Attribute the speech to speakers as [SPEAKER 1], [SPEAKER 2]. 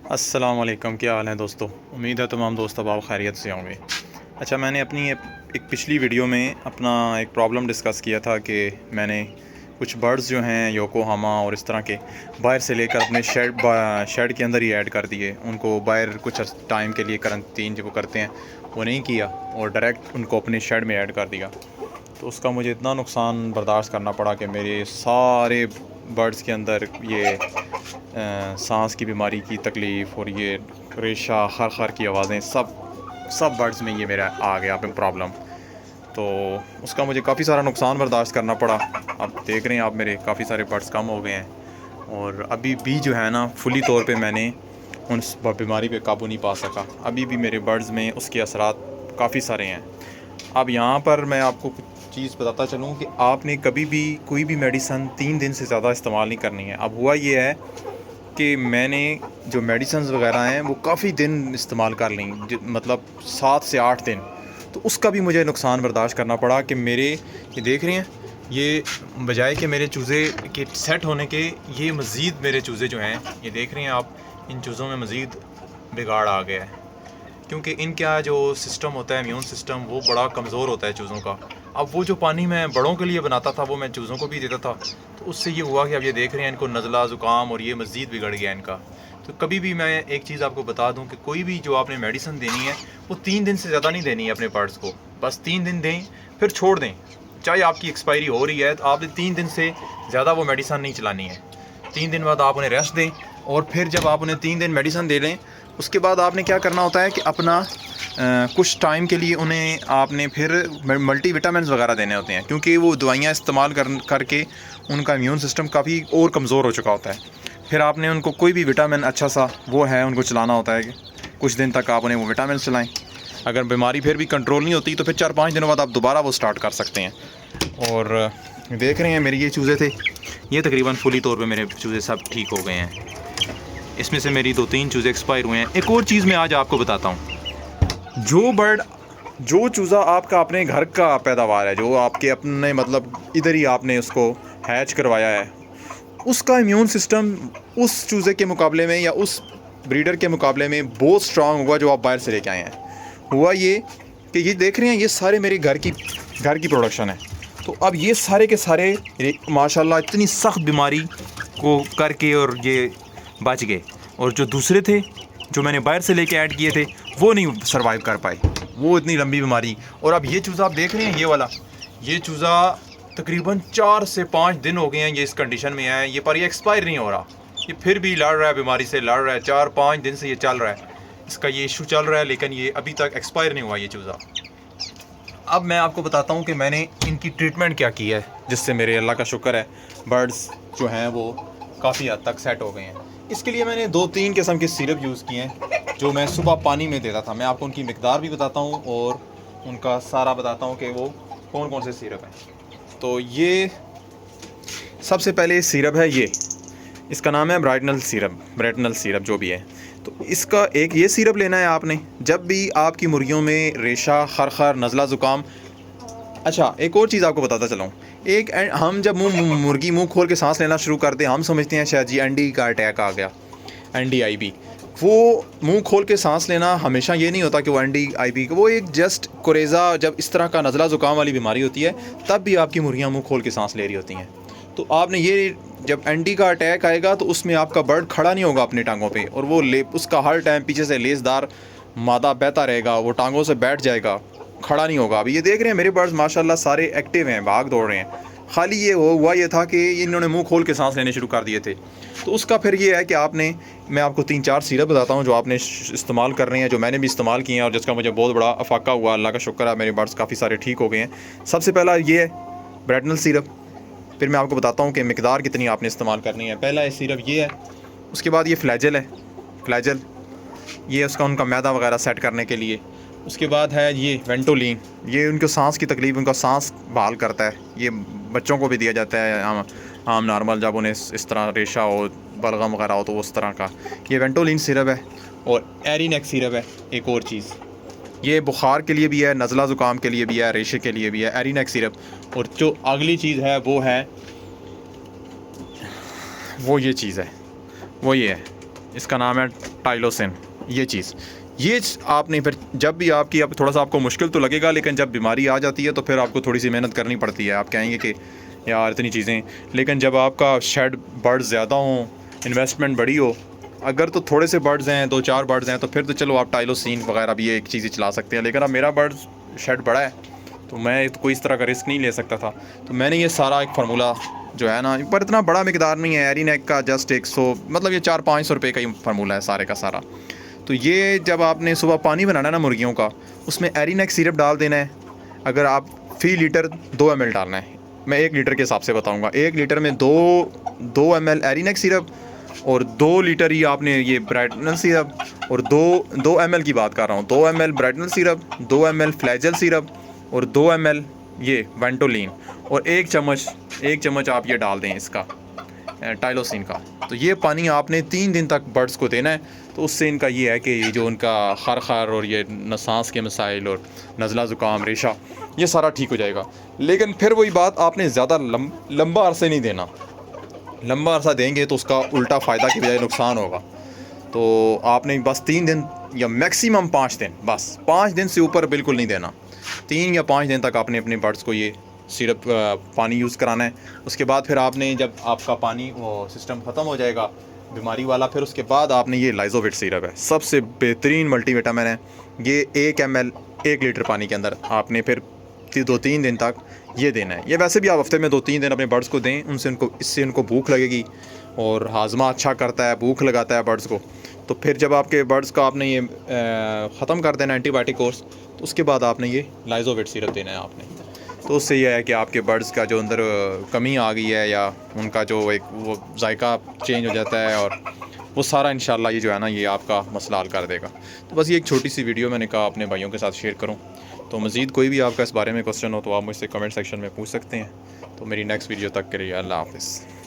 [SPEAKER 1] अस्सलाम वालेकुम, क्या हाल है दोस्तों। उम्मीद है तमाम दोस्त अब आप खैरियत से होंगे। अच्छा, मैंने अपनी एक पिछली वीडियो में अपना एक प्रॉब्लम डिस्कस किया था कि मैंने कुछ बर्ड्स जो हैं योकोहामा और इस तरह के बाहर से लेकर अपने शेड के अंदर ही ऐड कर दिए। उनको बाहर कुछ टाइम के लिए करंटीन जो करते हैं वो नहीं किया और डायरेक्ट उनको अपने शेड में ऐड कर दिया। तो उसका मुझे इतना नुकसान बर्दाश्त करना पड़ा कि मेरे सारे बर्ड्स के अंदर ये सांस की बीमारी की तकलीफ़ और ये रेशा खर की आवाज़ें सब बर्ड्स में ये मेरा आ गया पे प्रॉब्लम। तो उसका मुझे काफ़ी सारा नुकसान बर्दाश्त करना पड़ा। अब देख रहे हैं आप, मेरे काफ़ी सारे बर्ड्स कम हो गए हैं और अभी भी जो है ना फुली तौर पे मैंने उस बीमारी पे काबू नहीं पा सका। अभी भी मेरे बर्ड्स में उसके असरात काफ़ी सारे हैं। अब यहाँ पर मैं आपको कुछ चीज़ बताता चलूँ कि आपने कभी भी कोई भी मेडिसन 3 दिन से ज़्यादा इस्तेमाल नहीं करनी है। अब हुआ ये है कि मैंने जो मेडिसिन्स वगैरह हैं वो काफ़ी दिन इस्तेमाल कर ली, मतलब 7 से 8 दिन। तो उसका भी मुझे नुकसान बर्दाश्त करना पड़ा कि मेरे ये देख रहे हैं, ये बजाय कि मेरे चूज़े के सेट होने के, ये मज़ीद मेरे चूज़े जो हैं ये देख रहे हैं आप, इन चूज़ों में मज़ीद बिगाड़ आ गया है। क्योंकि इनका जो सिस्टम होता है, इम्यून सिस्टम, वो बड़ा कमज़ोर होता है चूज़ों का। अब वो जो पानी मैं बड़ों के लिए बनाता था वो मैं चूज़ों को भी देता था। तो उससे ये हुआ कि अब ये देख रहे हैं इनको नज़ला ज़ुकाम और ये मज़ीद बिगड़ गया इनका। तो कभी भी मैं एक चीज़ आपको बता दूं कि कोई भी जो आपने मेडिसिन देनी है वो 3 दिन से ज़्यादा नहीं देनी है अपने बर्ड्स को। बस 3 दिन दें फिर छोड़ दें। चाहे आपकी एक्सपायरी हो रही है तो आपने 3 दिन से ज़्यादा वो मेडिसिन नहीं चलानी है। 3 दिन बाद आप उन्हें रेस्ट दें और फिर जब आप उन्हें 3 दिन मेडिसिन दे लें उसके बाद आपने क्या करना होता है कि अपना कुछ टाइम के लिए उन्हें आपने फिर मल्टी विटामिन्स वगैरह देने होते हैं, क्योंकि वो दवाइयाँ इस्तेमाल करके उनका इम्यून सिस्टम काफ़ी और कमज़ोर हो चुका होता है। फिर आपने उनको कोई भी विटामिन अच्छा सा वो है उनको चलाना होता है कि कुछ दिन तक आप उन्हें वो विटामिन चलाएँ। अगर बीमारी फिर भी कंट्रोल नहीं होती तो फिर 4-5 दिनों बाद आप दोबारा वो स्टार्ट कर सकते हैं। और देख रहे हैं मेरे ये चूज़े थे, ये तकरीबन फुली तौर पे मेरे चूज़े सब ठीक हो गए हैं। इसमें से मेरी 2-3 चूज़े एक्सपायर हुए हैं। एक और चीज़ मैं आज आपको बताता हूँ, जो चूज़ा आपका अपने घर का पैदावार है, जो आपके अपने मतलब इधर ही आपने उसको हैच करवाया है, उसका इम्यून सिस्टम उस चूज़े के मुकाबले में या उस ब्रीडर के मुकाबले में बहुत स्ट्रांग होगा जो आप बाहर से लेके आए हैं। हुआ ये कि ये देख रहे हैं, ये सारे मेरे घर की प्रोडक्शन है। तो अब ये सारे के सारे माशाल्लाह इतनी सख्त बीमारी को करके और ये बच गए, और जो दूसरे थे जो मैंने बाहर से लेके ऐड किए थे वो नहीं सरवाइव कर पाए, वो इतनी लंबी बीमारी। और अब ये चूज़ा आप देख रहे हैं, ये वाला ये चूज़ा तकरीबन 4 से 5 दिन हो गए हैं ये इस कंडीशन में है ये, पर ये एक्सपायर नहीं हो रहा, ये फिर भी लड़ रहा है, बीमारी से लड़ रहा है। 4-5 दिन से ये चल रहा है, इसका ये इशू चल रहा है, लेकिन ये अभी तक एक्सपायर नहीं हुआ ये चूज़ा। अब मैं आपको बताता हूँ कि मैंने इनकी ट्रीटमेंट क्या की है, जिससे मेरे अल्लाह का शुक्र है बर्ड्स जो हैं वो काफ़ी हद तक सेट हो गए हैं। इसके लिए मैंने 2-3 किस्म के सिरप यूज़ किए हैं जो मैं सुबह पानी में देता था। मैं आपको उनकी मिकदार भी बताता हूँ और उनका सारा बताता हूँ कि वो कौन कौन से सिरप हैं। तो ये सबसे पहले सिरप है, इसका नाम है ब्राइटनल सिरप जो भी है। तो इसका एक ये सिरप लेना है आपने जब भी आपकी मुर्गियों में रेशा, खर, नज़ला ज़ुकाम। अच्छा, एक और चीज़ आपको बताता चलाऊँ, हम जब मुर्गी मुंह खोल के सांस लेना शुरू करते हैं, हम समझते हैं शायद जी एनडी का अटैक आ गया, NDIB। वो मुंह खोल के सांस लेना हमेशा ये नहीं होता कि वो NDIB, वो एक जस्ट कुरेज़ा, जब इस तरह का नज़ला ज़ुकाम वाली बीमारी होती है तब भी आपकी मुर्गियाँ मुंह खोल के सांस ले रही होती हैं। तो आपने ये, जब ND का अटैक आएगा तो उसमें आपका बर्ड खड़ा नहीं होगा अपनी टांगों पे, और वो उसका हर टाइम पीछे से लेसदार मादा बहता रहेगा, वो टांगों से बैठ जाएगा, खड़ा नहीं होगा। अभी ये देख रहे हैं मेरे बर्ड्स माशाल्लाह सारे एक्टिव हैं, भाग दौड़ रहे हैं। खाली ये हुआ ये था कि इन्होंने मुंह खोल के सांस लेने शुरू कर दिए थे। तो उसका फिर ये है कि मैं आपको 3-4 सिरप बताता हूँ जो आपने इस्तेमाल कर रहे हैं, जो मैंने भी इस्तेमाल किए हैं और जिसका मुझे बहुत बड़ा अफाका हुआ। अल्लाह का शुक्र है, मेरे बर्ड्स काफ़ी सारे ठीक हो गए हैं। सबसे पहला ये है ब्राइटनल सिरप। फिर मैं आपको बताता हूँ कि मिकदार कितनी आपने इस्तेमाल करनी है। पहला सिरप ये है, उसके बाद ये फ्लैजल, ये उसका उनका मैदा वगैरह सेट करने के लिए। उसके बाद है ये वेंटोलिन, ये उनको सांस की तकलीफ़, उनका सांस बहाल करता है। ये बच्चों को भी दिया जाता है आम नॉर्मल, जब उन्हें इस तरह रेशा हो, बलगम वगैरह हो, तो उस तरह का ये वेंटोलिन सिरप है। और एरिनेक्स सिरप है एक और चीज़, ये बुखार के लिए भी है, नज़ला ज़ुकाम के लिए भी है, रेशे के लिए भी है, एरिनेक्स सिरप। और जो अगली चीज़ है वो ये चीज़ है, वो ये है, इसका नाम है टाइलोसिन, ये आपने फिर जब भी आपकी, अब थोड़ा सा आपको मुश्किल तो लगेगा, लेकिन जब बीमारी आ जाती है तो फिर आपको थोड़ी सी मेहनत करनी पड़ती है। आप कहेंगे कि यार इतनी चीज़ें, लेकिन जब आपका शेड बर्ड्स ज़्यादा हों, इन्वेस्टमेंट बड़ी हो, अगर तो थोड़े से बर्ड्स हैं, 2-4 बर्ड्स हैं, तो फिर तो चलो आप टाइलोसिन वगैरह भी एक चीज़ चला सकते हैं। लेकिन अब मेरा बर्ड्स शेड बड़ा है तो मैं तो कोई इस तरह का रिस्क नहीं ले सकता था, तो मैंने ये सारा एक फार्मूला जो है ना, पर इतना बड़ा मिकदार नहीं है, एरीनेक का जस्ट 100, मतलब ये 400-500 रुपये का ही फार्मूला है सारे का सारा। तो ये जब आपने सुबह पानी बनाना है ना मुर्गियों का, उसमें एरीनेक सिरप डाल देना है। अगर आप फी लीटर 2 ml डालना है, मैं 1 लीटर के हिसाब से बताऊंगा। 1 लीटर में 2 ml एरीनेक सिरप और 2 लीटर ही आपने ये ब्राइटनल सिरप, और 2 ml की बात कर रहा हूँ, 2 ml ब्राइटनल सिरप, 2 ml फ्लैजेल सिरप और 2 ml ये वेंटोलिन, और 1 चम्मच आप ये डाल दें इसका टाइलोसिन का। तो ये पानी आपने 3 दिन तक बर्ड्स को देना है। तो उससे इनका ये है कि ये जो उनका खर और ये सांस के मसाइल और नज़ला ज़ुकाम, रेशा, ये सारा ठीक हो जाएगा। लेकिन फिर वही बात, आपने ज़्यादा लंबा अरसे नहीं देना। लंबा अरसा देंगे तो उसका उल्टा फ़ायदा की बजाय नुकसान होगा। तो आपने बस 3 दिन या मैक्सिमम 5 दिन, बस 5 दिन से ऊपर बिल्कुल नहीं देना। 3 या 5 दिन तक आपने अपने बर्ड्स को ये सिरप पानी यूज़ कराना है। उसके बाद फिर आपने, जब आपका पानी वो सिस्टम ख़त्म हो जाएगा बीमारी वाला, फिर उसके बाद आपने ये लाइजोविट सिरप है, सबसे बेहतरीन मल्टीविटामिन है। ये 1 ml 1 लीटर पानी के अंदर आपने फिर 2-3 दिन तक ये देना है। ये वैसे भी आप हफ्ते में 2-3 दिन अपने बर्ड्स को दें, इससे उनको भूख लगेगी और हाजमा अच्छा करता है, भूख लगाता है बर्ड्स को। तो फिर जब आपके बर्ड्स का आपने ये ख़त्म कर देना एंटीबायोटिक कोर्स, तो उसके बाद आपने ये लाइजोविट सिरप देना है आपने। तो उससे यह है कि आपके बर्ड्स का जो अंदर कमी आ गई है या उनका जो एक वो जायका चेंज हो जाता है, और वो सारा इंशाल्लाह ये जो है ना, ये आपका मसला हल कर देगा। तो बस ये एक छोटी सी वीडियो मैंने कहा अपने भाइयों के साथ शेयर करूं। तो मज़ीद कोई भी आपका इस बारे में क्वेश्चन हो तो आप मुझसे कमेंट सेक्शन में पूछ सकते हैं। तो मेरी नेक्स्ट वीडियो तक के लिए अल्लाह हाफ़िज़।